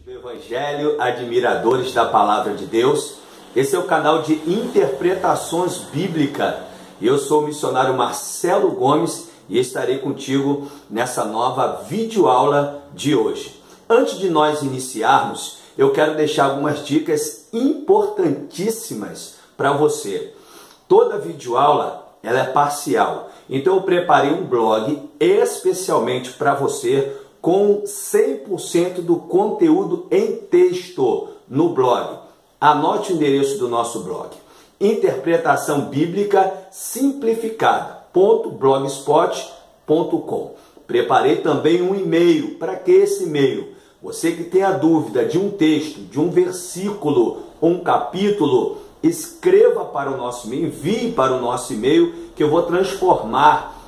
Do Evangelho, admiradores da Palavra de Deus. Esse é o canal de interpretações bíblicas. Eu sou o missionário Marcelo Gomes e estarei contigo nessa nova videoaula de hoje. Antes de nós iniciarmos, eu quero deixar algumas dicas importantíssimas para você. Toda videoaula ela é parcial, então eu preparei um blog especialmente para você com 100% do conteúdo em texto no blog. Anote o endereço do nosso blog: interpretação bíblica simplificada.blogspot.com. Preparei também um e-mail. Para que esse e-mail? Você que tem a dúvida de um texto, de um versículo, um capítulo, escreva para o nosso e-mail, envie para o nosso e-mail, que eu vou transformar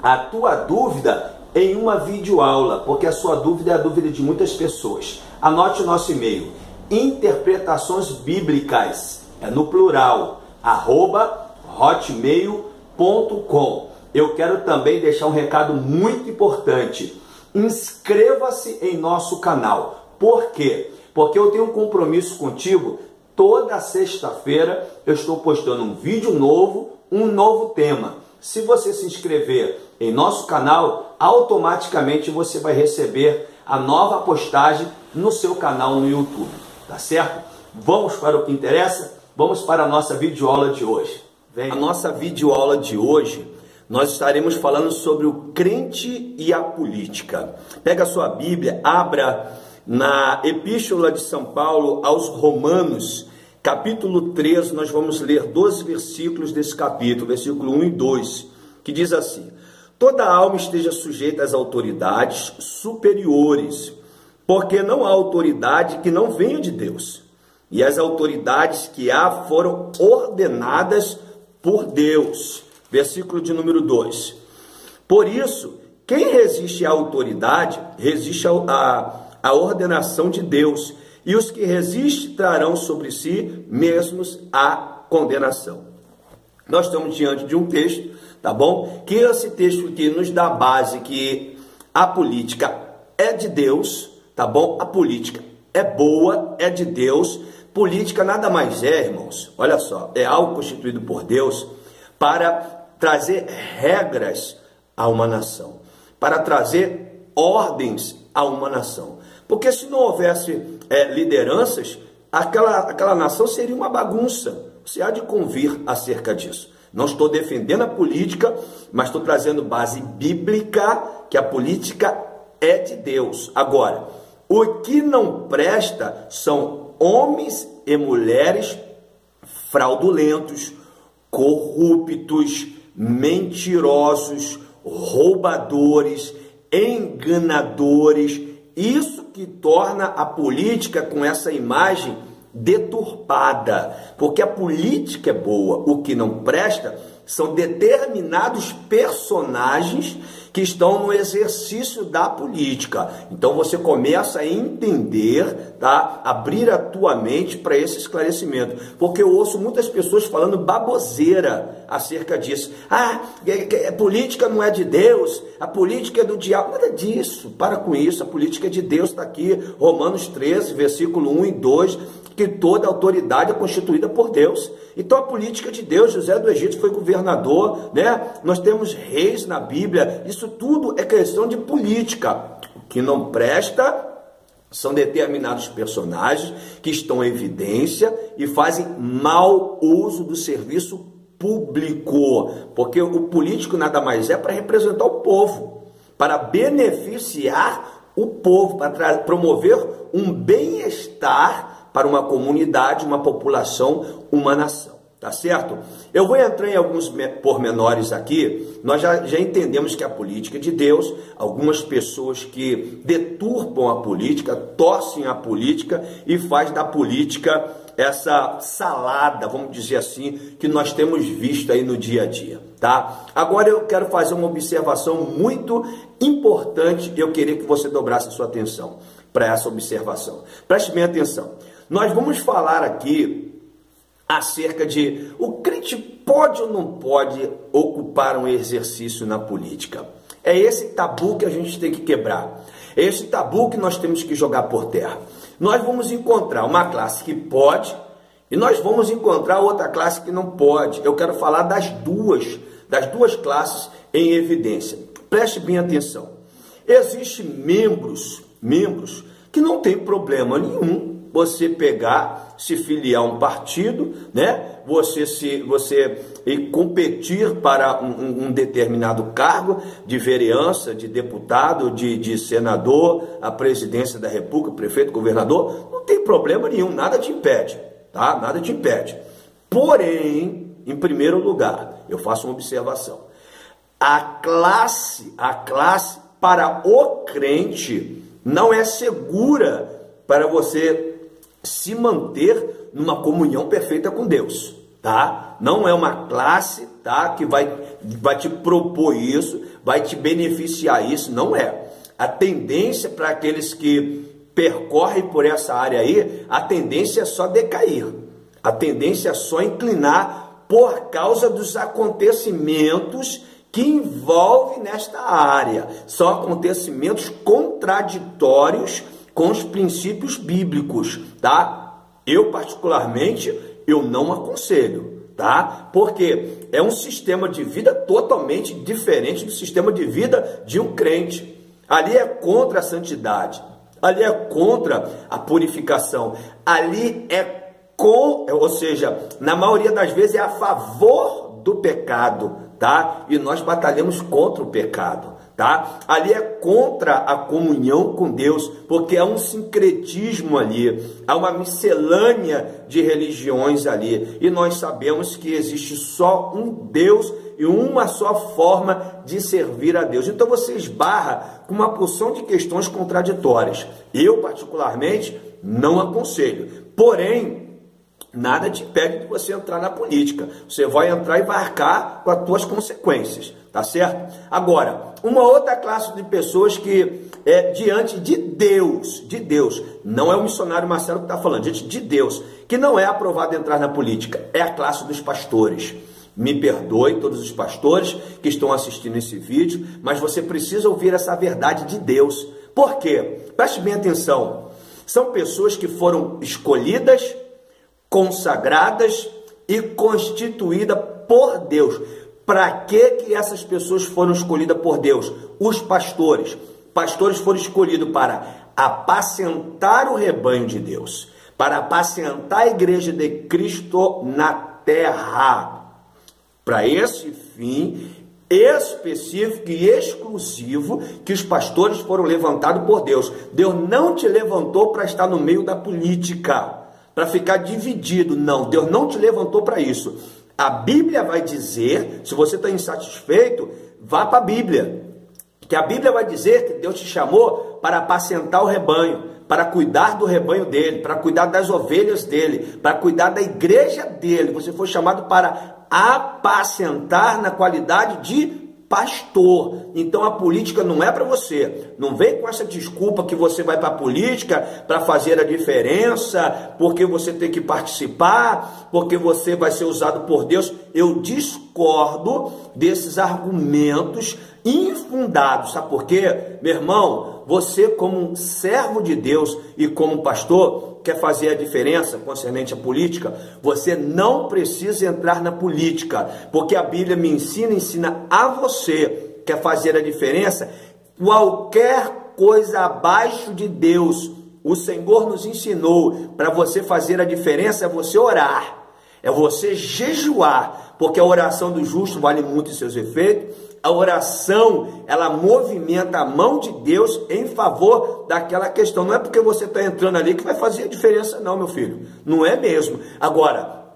a tua dúvida em uma videoaula, porque a sua dúvida é a dúvida de muitas pessoas. Anote o nosso e-mail: interpretações bíblicas, é no plural, @hotmail.com. Eu quero também deixar um recado muito importante: inscreva-se em nosso canal. Por quê? Porque eu tenho um compromisso contigo. Toda sexta-feira eu estou postando um vídeo novo, um novo tema. Se você se inscrever em nosso canal, automaticamente você vai receber a nova postagem no seu canal no YouTube, tá certo? Vamos para o que interessa? Vamos para a nossa videoaula de hoje. Vem. A nossa videoaula de hoje, nós estaremos falando sobre o crente e a política. Pega a sua Bíblia, abra na Epístola de São Paulo aos Romanos, capítulo 3, nós vamos ler 12 versículos desse capítulo, versículo 1 e 2, que diz assim: toda alma esteja sujeita às autoridades superiores, porque não há autoridade que não venha de Deus, e as autoridades que há foram ordenadas por Deus. Versículo de número 2. Por isso, quem resiste à autoridade, resiste à ordenação de Deus, e os que resistem trarão sobre si mesmos a condenação. Nós estamos diante de um texto, tá bom? Que esse texto aqui nos dá a base que a política é de Deus, tá bom? A política é boa, é de Deus. Política nada mais é, irmãos, olha só, é algo constituído por Deus para trazer regras a uma nação, para trazer ordens a uma nação. Porque se não houvesse lideranças, aquela nação seria uma bagunça. Você há de convir acerca disso. Não estou defendendo a política, mas estou trazendo base bíblica, que a política é de Deus. Agora, o que não presta são homens e mulheres fraudulentos, corruptos, mentirosos, roubadores, enganadores. Isso que torna a política com essa imagem deturpada, porque a política é boa. O que não presta são determinados personagens que estão no exercício da política. Então você começa a entender, tá? Abrir a tua mente para esse esclarecimento, porque eu ouço muitas pessoas falando baboseira acerca disso. A política não é de Deus, a política é do diabo. Nada disso, para com isso. A política é de Deus, está aqui, Romanos 13, versículo 1 e 2, que toda autoridade é constituída por Deus. Então a política de Deus. José do Egito foi governador, né? Nós temos reis na Bíblia. Isso tudo é questão de política. O que não presta são determinados personagens que estão em evidência e fazem mau uso do serviço público, porque o político nada mais é para representar o povo, para beneficiar o povo, para promover um bem-estar para uma comunidade, uma população, uma nação, tá certo? Eu vou entrar em alguns pormenores aqui. Nós já entendemos que a política é de Deus. Algumas pessoas que deturpam a política, torcem a política e faz da política essa salada, vamos dizer assim, que nós temos visto aí no dia a dia, tá? Agora eu quero fazer uma observação muito importante e eu queria que você dobrasse a sua atenção para essa observação. Preste bem atenção. Nós vamos falar aqui acerca de o crente pode ou não pode ocupar um exercício na política. É esse tabu que a gente tem que quebrar. É esse tabu que nós temos que jogar por terra. Nós vamos encontrar uma classe que pode e nós vamos encontrar outra classe que não pode. Eu quero falar das duas classes em evidência. Preste bem atenção. Existem membros que não tem problema nenhum você pegar, se filiar a um partido, né? Você competir para um determinado cargo de vereança, de deputado, de senador, a presidência da República, prefeito, governador, não tem problema nenhum, nada te impede, tá? Nada te impede. Porém, em primeiro lugar, eu faço uma observação. A classe para o crente não é segura para você se manter numa comunhão perfeita com Deus, tá? Não é uma classe, tá, que vai te propor isso, vai te beneficiar isso, não é. A tendência para aqueles que percorrem por essa área aí, a tendência é só decair, a tendência é só inclinar por causa dos acontecimentos que envolvem nesta área. São acontecimentos contraditórios com os princípios bíblicos, tá? Eu, particularmente, eu não aconselho, tá? Porque é um sistema de vida totalmente diferente do sistema de vida de um crente. Ali é contra a santidade, ali é contra a purificação, ali ou seja, na maioria das vezes é a favor do pecado, tá? E nós batalhamos contra o pecado, tá? Ali é contra a comunhão com Deus, porque há um sincretismo ali, há uma miscelânea de religiões ali, e nós sabemos que existe só um Deus e uma só forma de servir a Deus. Então você esbarra com uma porção de questões contraditórias. Eu, particularmente, não aconselho. Porém, nada te impede de você entrar na política. Você vai entrar e vai arcar com as suas consequências, tá certo? Agora, uma outra classe de pessoas que é diante de Deus, não é o missionário Marcelo que está falando, diante de Deus, que não é aprovado entrar na política, é a classe dos pastores. Me perdoe todos os pastores que estão assistindo esse vídeo, mas você precisa ouvir essa verdade de Deus. Por quê? Preste bem atenção. São pessoas que foram escolhidas, consagradas e constituídas por Deus. Para que essas pessoas foram escolhidas por Deus? Os pastores. Pastores foram escolhidos para apacentar o rebanho de Deus, para apacentar a igreja de Cristo na terra. Para esse fim específico e exclusivo que os pastores foram levantados por Deus. Deus não te levantou para estar no meio da política, para ficar dividido. Não, Deus não te levantou para isso. A Bíblia vai dizer, se você está insatisfeito, vá para a Bíblia. Que a Bíblia vai dizer que Deus te chamou para apacentar o rebanho, para cuidar do rebanho dele, para cuidar das ovelhas dele, para cuidar da igreja dele. Você foi chamado para apacentar na qualidade de pastor. Então a política não é para você. Não vem com essa desculpa que você vai para a política para fazer a diferença, porque você tem que participar, porque você vai ser usado por Deus. Eu discordo desses argumentos infundados. Sabe por quê? Meu irmão, você como um servo de Deus e como pastor quer fazer a diferença concernente à política, você não precisa entrar na política, porque a Bíblia me ensina a você, quer fazer a diferença, qualquer coisa abaixo de Deus, o Senhor nos ensinou, para você fazer a diferença é você orar, é você jejuar, porque a oração do justo vale muito em seus efeitos. A oração, ela movimenta a mão de Deus em favor daquela questão. Não é porque você está entrando ali que vai fazer a diferença não, meu filho. Não é mesmo. Agora,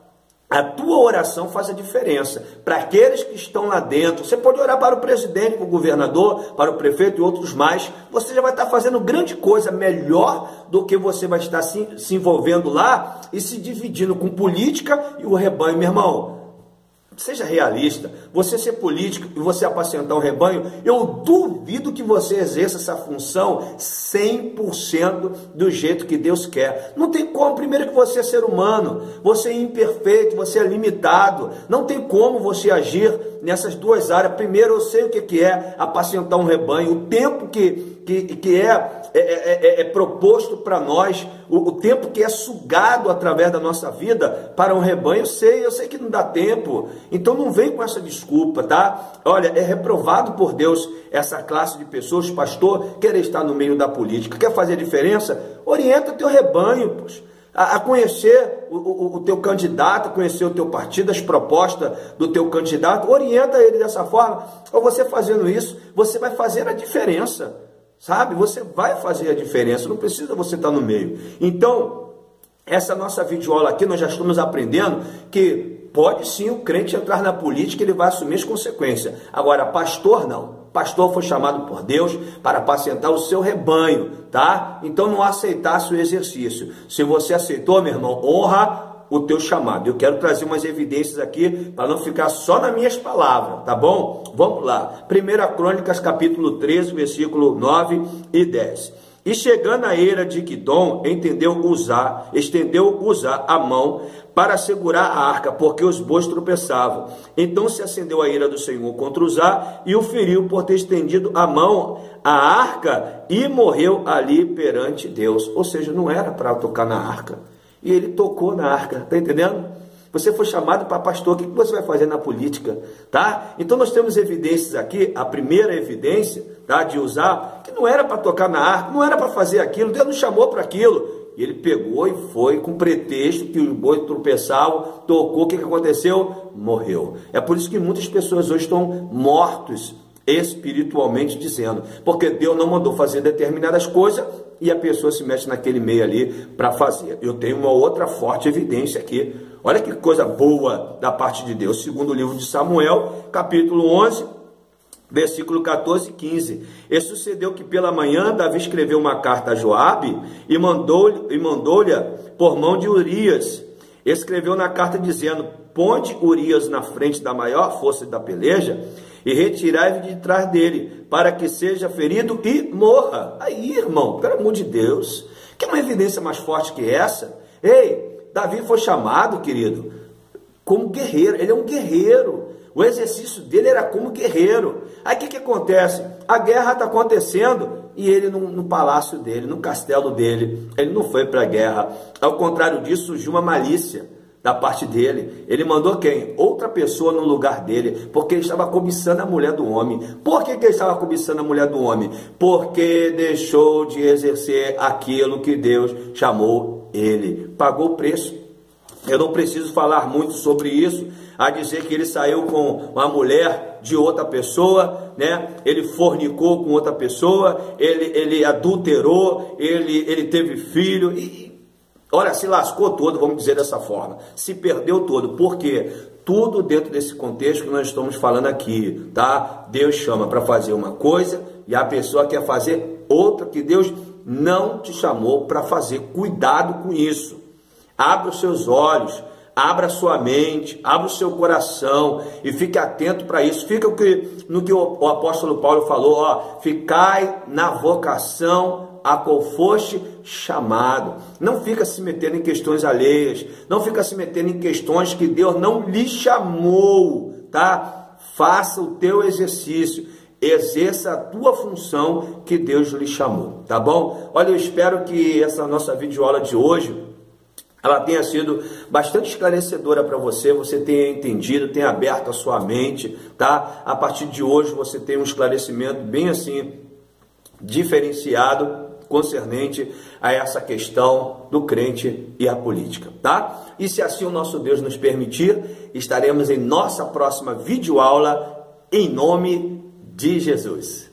a tua oração faz a diferença. Para aqueles que estão lá dentro, você pode orar para o presidente, para o governador, para o prefeito e outros mais. Você já vai estar fazendo grande coisa, melhor do que você vai estar se envolvendo lá e se dividindo com política e o rebanho, meu irmão. seja realista, você ser político e você apacentar um rebanho, eu duvido que você exerça essa função 100% do jeito que Deus quer. Não tem como, primeiro que você é ser humano, você é imperfeito, você é limitado, não tem como você agir nessas duas áreas. Primeiro, eu sei o que é apacentar um rebanho, o tempo que é proposto para nós, o tempo que é sugado através da nossa vida para um rebanho, eu sei que não dá tempo, então não vem com essa desculpa, tá? Olha, é reprovado por Deus essa classe de pessoas, pastor, querer estar no meio da política, quer fazer diferença? Orienta o teu rebanho, poxa, a conhecer o teu candidato, a conhecer o teu partido, as propostas do teu candidato, orienta ele dessa forma. Ou você fazendo isso, você vai fazer a diferença. Sabe? Você vai fazer a diferença, não precisa você estar no meio. Então, essa nossa videoaula aqui, nós já estamos aprendendo que pode sim o crente entrar na política, ele vai assumir as consequências. Agora, pastor não. Pastor foi chamado por Deus para apacentar o seu rebanho, tá? Então não aceitasse o exercício. Se você aceitou, meu irmão, honra o teu chamado. Eu quero trazer umas evidências aqui para não ficar só nas minhas palavras, tá bom? Vamos lá. 1 Crônicas, capítulo 13, versículo 9 e 10. E chegando a eira de Quidom, estendeu Uzá a mão para segurar a arca, porque os bois tropeçavam. Então se acendeu a ira do Senhor contra Uzá e o feriu por ter estendido a mão à arca e morreu ali perante Deus. Ou seja, não era para tocar na arca. E ele tocou na arca, tá entendendo? Você foi chamado para pastor, o que você vai fazer na política, tá? Então nós temos evidências aqui, a primeira evidência, tá, de Uzá, que não era para tocar na arca, não era para fazer aquilo, Deus não chamou para aquilo. E ele pegou e foi com pretexto que os bois tropeçavam, tocou, o que aconteceu? Morreu. É por isso que muitas pessoas hoje estão mortos espiritualmente dizendo, porque Deus não mandou fazer determinadas coisas e a pessoa se mete naquele meio ali para fazer. Eu tenho uma outra forte evidência aqui. Olha que coisa boa da parte de Deus. Segundo o livro de Samuel, capítulo 11, versículo 14 e 15. E sucedeu que pela manhã Davi escreveu uma carta a Joabe e mandou-lhe por mão de Urias. Escreveu na carta dizendo: ponde Urias na frente da maior força da peleja e retirai-vos de trás dele, para que seja ferido e morra. Aí, irmão, pelo amor de Deus, que uma evidência mais forte que essa? Ei, Davi foi chamado, querido, como guerreiro. Ele é um guerreiro. O exercício dele era como guerreiro. Aí o que acontece? A guerra está acontecendo e ele no palácio dele, no castelo dele, ele não foi para a guerra. Ao contrário disso, surgiu uma malícia da parte dele. Ele mandou quem? Outra pessoa no lugar dele, porque ele estava cobiçando a mulher do homem. Por que ele estava cobiçando a mulher do homem? Porque deixou de exercer aquilo que Deus chamou ele. Pagou o preço. Eu não preciso falar muito sobre isso, a dizer que ele saiu com uma mulher de outra pessoa, né? Ele fornicou com outra pessoa, ele adulterou, ele teve filho e olha, se lascou todo, vamos dizer dessa forma. Se perdeu todo. Por quê? Tudo dentro desse contexto que nós estamos falando aqui, tá? Deus chama para fazer uma coisa e a pessoa quer fazer outra que Deus não te chamou para fazer. Cuidado com isso. Abra os seus olhos, abra a sua mente, abra o seu coração e fique atento para isso. Fica no que o apóstolo Paulo falou, ó, ficai na vocação a qual foste chamado. Não fica se metendo em questões alheias, não fica se metendo em questões que Deus não lhe chamou, tá? Faça o teu exercício, exerça a tua função que Deus lhe chamou, tá bom? Olha, eu espero que essa nossa videoaula de hoje ela tenha sido bastante esclarecedora para você, você tenha entendido, tenha aberto a sua mente, tá? A partir de hoje você tem um esclarecimento bem assim, diferenciado, concernente a essa questão do crente e a política, tá? E se assim o nosso Deus nos permitir, estaremos em nossa próxima videoaula, em nome de Jesus.